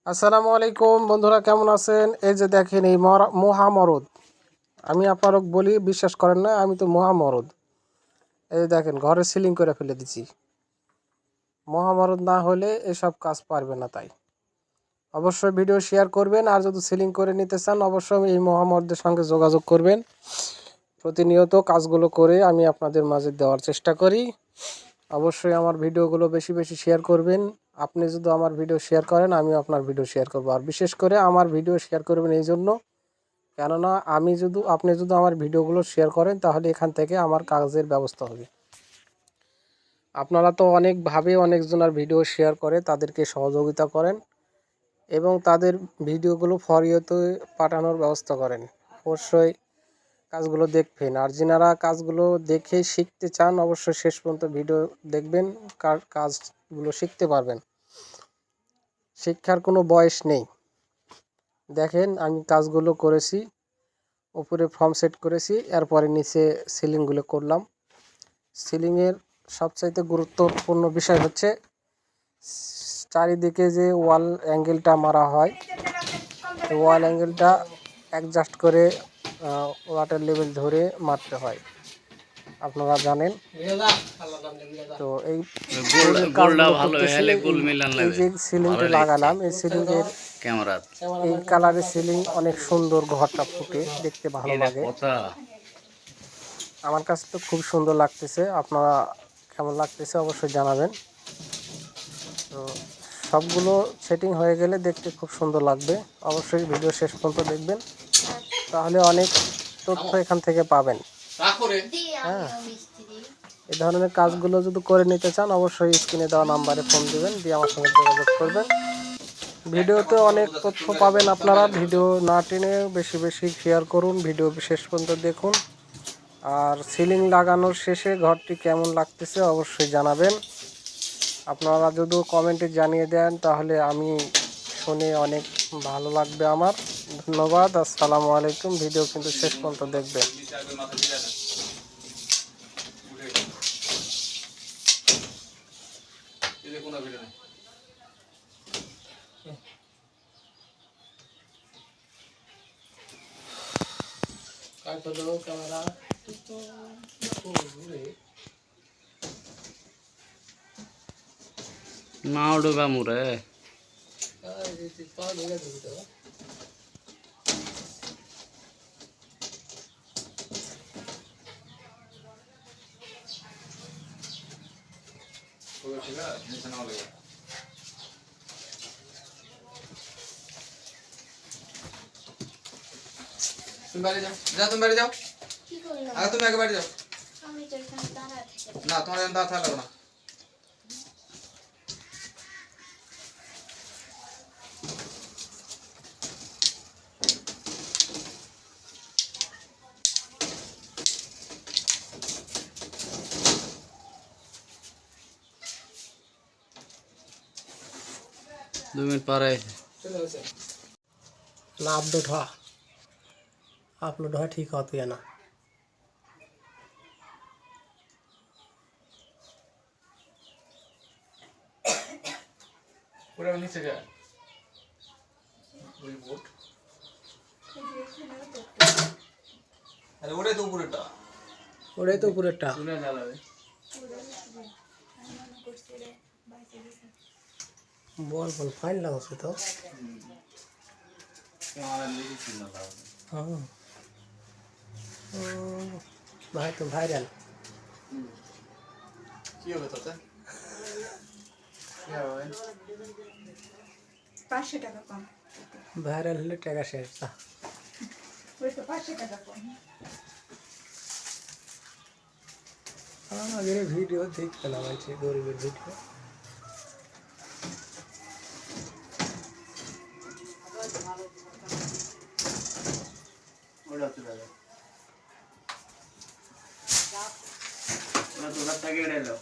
আসসালামু আলাইকুম বন্ধুরা, কেমন আছেন? এই যে দেখেন এই মহামরদ, আমি আপনারও বলি বিশ্বাস করেন না, আমি তো মহামরদ। এই যে দেখেন ঘরে সিলিং করে ফেলে দিছি। মহামরদ না হলে এসব কাজ পারবে না, তাই অবশ্যই ভিডিও শেয়ার করবেন। আর যদি সিলিং করে নিতে চান অবশ্যই এই মহামরদের সঙ্গে যোগাযোগ করবেন। প্রতিনিয়ত কাজগুলো করে আমি আপনাদের মাঝে দেওয়ার চেষ্টা করি। অবশ্যই আমার ভিডিওগুলো বেশি বেশি শেয়ার করবেন। আপনি যদি আমার ভিডিও শেয়ার করেন আমিও আপনার ভিডিও শেয়ার করবো। আর বিশেষ করে আমার ভিডিও শেয়ার করবেন এই জন্য, কেননা আপনি যদি আমার ভিডিওগুলো শেয়ার করেন তাহলে এখান থেকে আমার কাজের ব্যবস্থা হবে। আপনারা তো অনেকভাবে অনেকজনের ভিডিও শেয়ার করে তাদেরকে সহযোগিতা করেন এবং তাদের ভিডিওগুলো ফরিয়তে পাঠানোর ব্যবস্থা করেন। অবশ্যই কাজগুলো দেখবেন। আর যিনারা কাজগুলো দেখে শিখতে চান অবশ্যই শেষ পর্যন্ত ভিডিও দেখবেন, কাজগুলো শিখতে পারবেন। শিক্ষার কোনো বয়স নেই। দেখেন আমি কাজগুলো করেছি, উপরে ফর্ম সেট করেছি, এরপরে নিচে সিলিংগুলো করলাম। সিলিংয়ের সবচাইতে গুরুত্বপূর্ণ বিষয় হচ্ছে চারিদিকে যে ওয়াল অ্যাঙ্গেলটা মারা হয়, ওয়াল অ্যাঙ্গেলটা অ্যাডজাস্ট করে ওয়াটার লেভেল ধরে মারতে হয়, আপনারা জানেন। তো এই যে সিলিংটা লাগালাম, এই সিলিংয়ের এই কালারের সিলিং অনেক সুন্দর, ঘরটা ফুটে দেখতে ভালো লাগে। আমার কাছে তো খুব সুন্দর লাগতেছে, আপনারা কেমন লাগতেছে অবশ্যই জানাবেন। তো সবগুলো সেটিং হয়ে গেলে দেখতে খুব সুন্দর লাগবে। অবশ্যই ভিডিও শেষ পর্যন্ত দেখবেন, তাহলে অনেক তথ্য এখান থেকে পাবেন। হ্যাঁ, এই ধরনের কাজগুলো যদি করে নিতে চান অবশ্যই স্ক্রিনে দেওয়া নাম্বারে ফোন দেবেন, দিয়ে আমার সঙ্গে যোগাযোগ করবেন। ভিডিওতে অনেক তথ্য পাবেন আপনারা। ভিডিও না টেনে বেশি বেশি শেয়ার করুন, ভিডিও শেষ পর্যন্ত দেখুন। আর সিলিং লাগানোর শেষে ঘরটি কেমন লাগতেছে অবশ্যই জানাবেন। আপনারা যদি কমেন্টে জানিয়ে দেন তাহলে আমি শুনে অনেক ভালো লাগবে আমার। ধন্যবাদ। আসসালামু আলাইকুম। ভিডিও কিন্তু শেষ পর্যন্ত দেখবেন। ক্যামেরা নাও ডোবা মুরে তুমি বাইরে যাও, তুমি বাইরে যাও। আগে তুমি আগে বাইরে যাও। না, তোমার দাঁড়া থাকলো না। दो मिनट पर है ना अपलोड हुआ ठीक होती है ना। पूरा नीचे गया वही बोट। अरे ওটাই তো উপরেটা, ওটাই তো উপরেরটা। চুলে জ্বালাবে। বল ফাইন লাগছে তো। हाँ, भाई तो भाइरल কি হবে তাতে? কি হবে? 500 টাকা কম। ভাইরাল হলে টাকা শেষ। ওই তো 500 টাকা কম। আগের ভিডিও দেখ পেলাম, আছে গরিবের ভিডিও। ওটা চলে যাবে। ওটা তোলা থেকে এড়ে এলো।